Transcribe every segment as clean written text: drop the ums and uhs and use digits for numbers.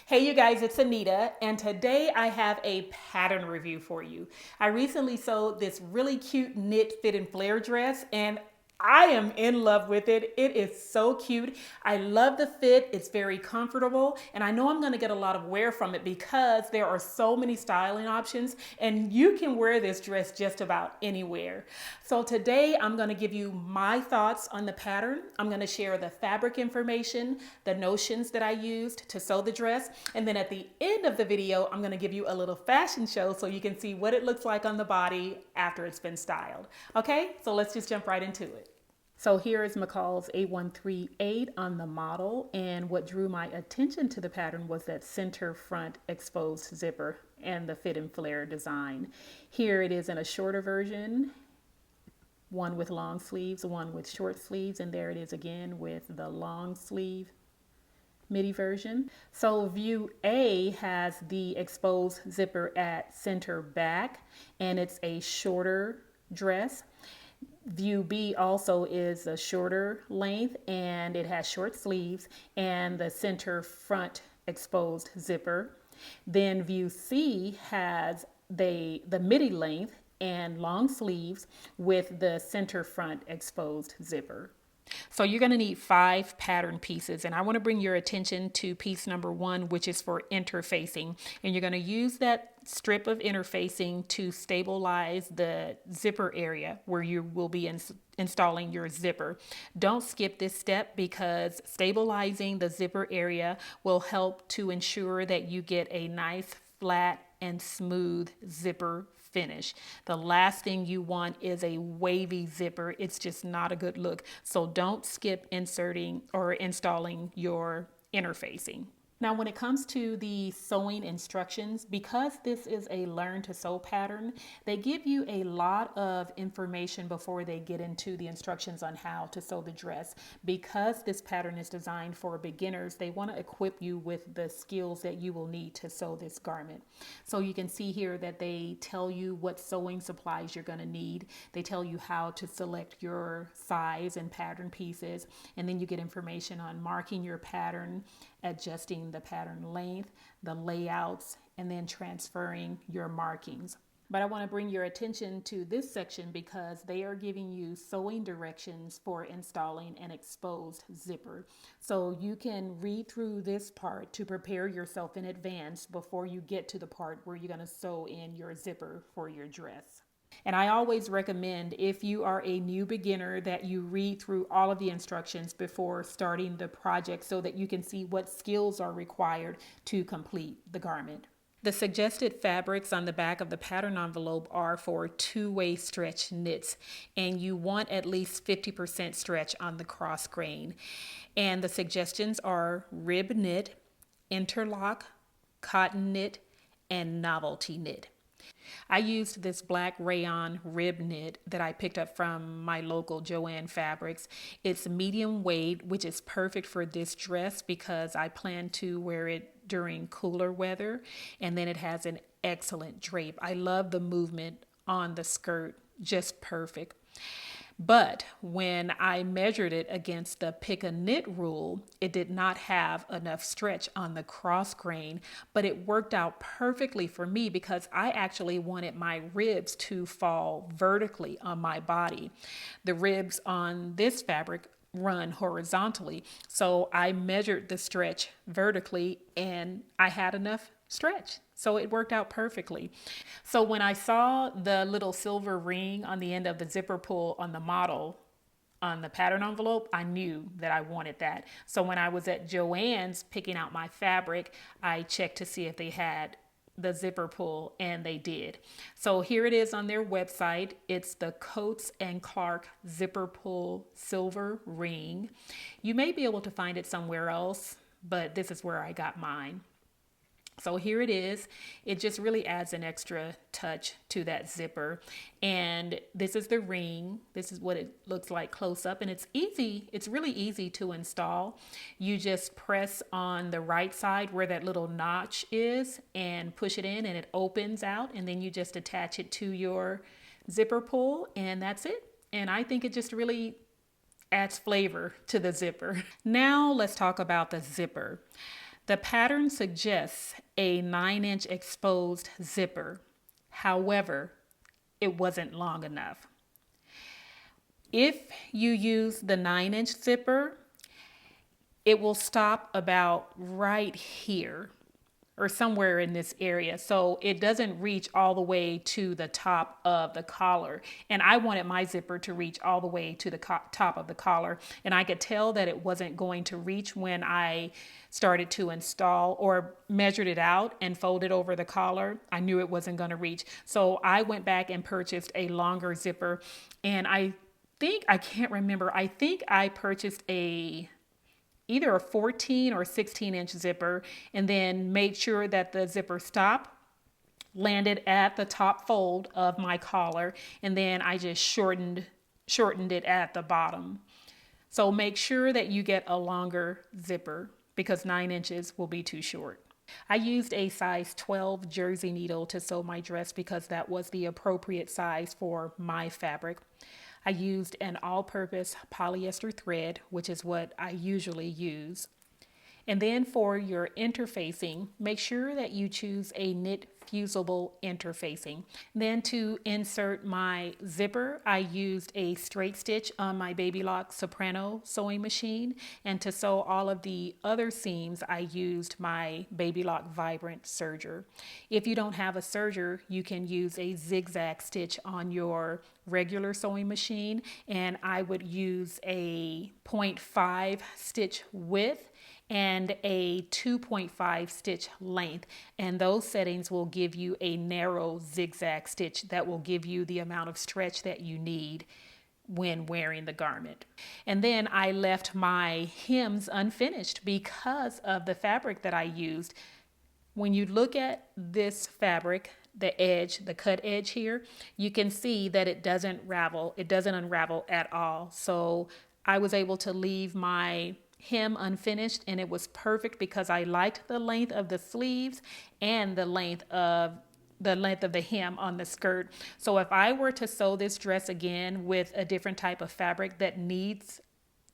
Hey you guys, it's Anita, and today I have a pattern review for you. I recently sewed this really cute knit fit and flare dress, and I am in love with it. It is so cute. I love the fit. It's very comfortable, and I know I'm going to get a lot of wear from it because there are so many styling options, and you can wear this dress just about anywhere. So today I'm going to give you my thoughts on the pattern. I'm going to share the fabric information, the notions that I used to sew the dress, and then at the end of the video, I'm going to give you a little fashion show so you can see what it looks like on the body after it's been styled. Okay, so let's just jump right into it. So here is McCall's 8138 on the model, and what drew my attention to the pattern was that center front exposed zipper and the fit and flare design. Here it is in a shorter version, one with long sleeves, one with short sleeves, and there it is again with the long sleeve midi version. So view A has the exposed zipper at center back, and it's a shorter dress. View B also is a shorter length, and it has short sleeves and the center front exposed zipper. Then view C has the midi length and long sleeves with the center front exposed zipper. So you're going to need 5 pattern pieces, and I want to bring your attention to piece number 1, which is for interfacing, and you're going to use that strip of interfacing to stabilize the zipper area where you will be installing your zipper. Don't skip this step because stabilizing the zipper area will help to ensure that you get a nice flat and smooth zipper finish. The last thing you want is a wavy zipper. It's just not a good look. So don't skip inserting or installing your interfacing. Now, when it comes to the sewing instructions, because this is a learn to sew pattern, they give you a lot of information before they get into the instructions on how to sew the dress. Because this pattern is designed for beginners, they want to equip you with the skills that you will need to sew this garment. So you can see here that they tell you what sewing supplies you're going to need. They tell you how to select your size and pattern pieces, and then you get information on marking your pattern, adjusting the pattern length, the layouts, and then transferring your markings. But I want to bring your attention to this section because they are giving you sewing directions for installing an exposed zipper. So you can read through this part to prepare yourself in advance before you get to the part where you're going to sew in your zipper for your dress. And I always recommend, if you are a new beginner, that you read through all of the instructions before starting the project so that you can see what skills are required to complete the garment. The suggested fabrics on the back of the pattern envelope are for two-way stretch knits, and you want at least 50% stretch on the cross grain. And the suggestions are rib knit, interlock, cotton knit, and novelty knit. I used this black rayon rib knit that I picked up from my local Joann Fabrics. It's medium weight, which is perfect for this dress because I plan to wear it during cooler weather, and then it has an excellent drape. I love the movement on the skirt, just perfect. But when I measured it against the pick a knit rule, it did not have enough stretch on the cross grain, but it worked out perfectly for me because I actually wanted my ribs to fall vertically on my body. The ribs on this fabric run horizontally, so I measured the stretch vertically and I had enough stretch. So it worked out perfectly. So when I saw the little silver ring on the end of the zipper pull on the model, on the pattern envelope, I knew that I wanted that. So when I was at Joann's picking out my fabric, I checked to see if they had the zipper pull, and they did. So here it is on their website. It's the Coates and Clark zipper pull silver ring. You may be able to find it somewhere else, but this is where I got mine. So here it is. It just really adds an extra touch to that zipper. And this is the ring. This is what it looks like close up. And it's easy. It's really easy to install. You just press on the right side where that little notch is and push it in and it opens out. And then you just attach it to your zipper pull and that's it. And I think it just really adds flavor to the zipper. Now let's talk about the zipper. The pattern suggests a 9-inch exposed zipper. However, it wasn't long enough. If you use the 9-inch zipper, it will stop about right here or somewhere in this area. So it doesn't reach all the way to the top of the collar. And I wanted my zipper to reach all the way to the top of the collar. And I could tell that it wasn't going to reach when I started to install or measured it out and folded over the collar. I knew it wasn't going to reach. So I went back and purchased a longer zipper. And I can't remember, I think I purchased either a 14 or 16-inch zipper, and then made sure that the zipper stop landed at the top fold of my collar, and then I just shortened it at the bottom. So make sure that you get a longer zipper because 9 inches will be too short. I used a size 12 jersey needle to sew my dress because that was the appropriate size for my fabric. I used an all-purpose polyester thread, which is what I usually use. And then for your interfacing, make sure that you choose a knit fusible interfacing. Then to insert my zipper, I used a straight stitch on my Baby Lock Soprano sewing machine. And to sew all of the other seams, I used my Baby Lock Vibrant serger. If you don't have a serger, you can use a zigzag stitch on your regular sewing machine. And I would use a 0.5 stitch width and a 2.5 stitch length, and those settings will give you a narrow zigzag stitch that will give you the amount of stretch that you need when wearing the garment. And then I left my hems unfinished because of the fabric that I used. When you look at this fabric, the edge, the cut edge here, you can see that it doesn't unravel at all. So I was able to leave my hem unfinished, and it was perfect because I liked the length of the sleeves and the length of the hem on the skirt. So if I were to sew this dress again with a different type of fabric that needs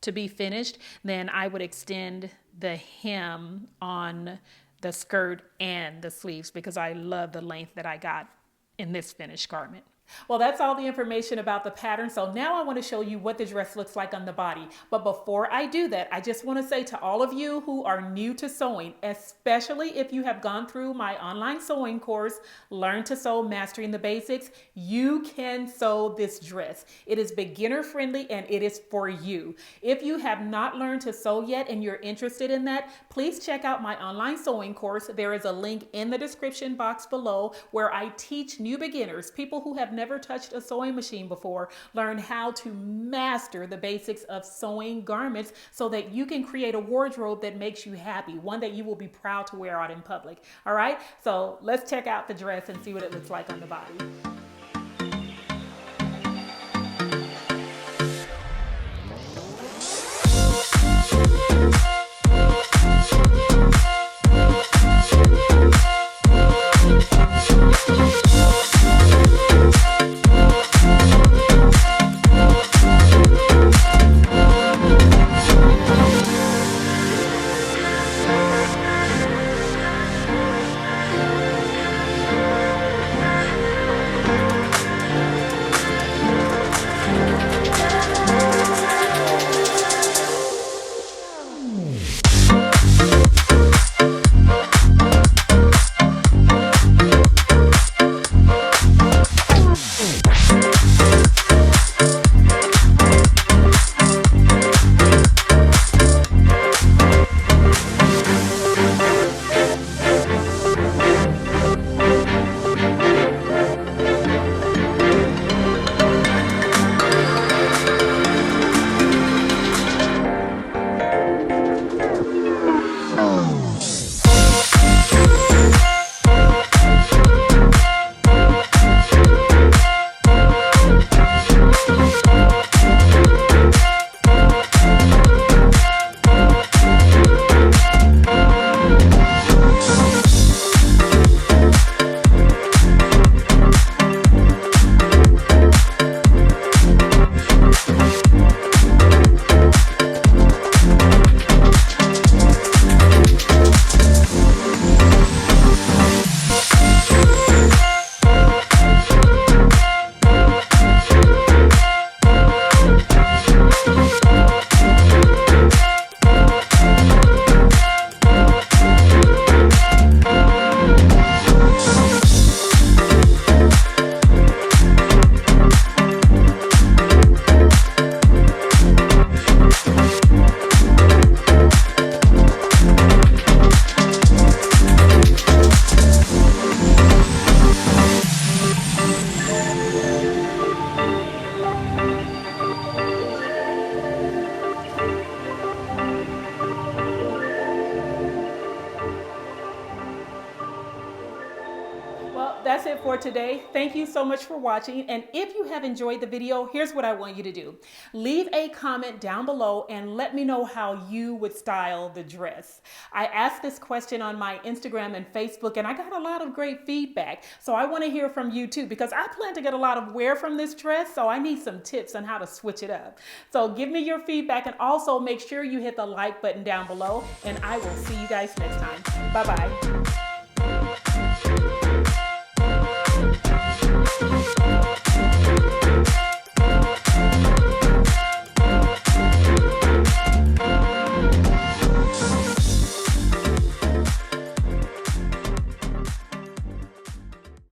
to be finished, then I would extend the hem on the skirt and the sleeves because I love the length that I got in this finished garment. Well, that's all the information about the pattern. So now I want to show you what the dress looks like on the body. But before I do that, I just want to say to all of you who are new to sewing, especially if you have gone through my online sewing course, Learn to Sew Mastering the Basics, you can sew this dress. It is beginner friendly and it is for you. If you have not learned to sew yet and you're interested in that, please check out my online sewing course. There is a link in the description box below where I teach new beginners, people who have never touched a sewing machine before, learn how to master the basics of sewing garments so that you can create a wardrobe that makes you happy, one that you will be proud to wear out in public. All right, so let's check out the dress and see what it looks like on the body. that's it for today. Thank you so much for watching. And if you have enjoyed the video, here's what I want you to do. Leave a comment down below and let me know how you would style the dress. I asked this question on my Instagram and Facebook, and I got a lot of great feedback. So I want to hear from you too, because I plan to get a lot of wear from this dress. So I need some tips on how to switch it up. So give me your feedback, and also make sure you hit the like button down below, and I will see you guys next time. Bye-bye.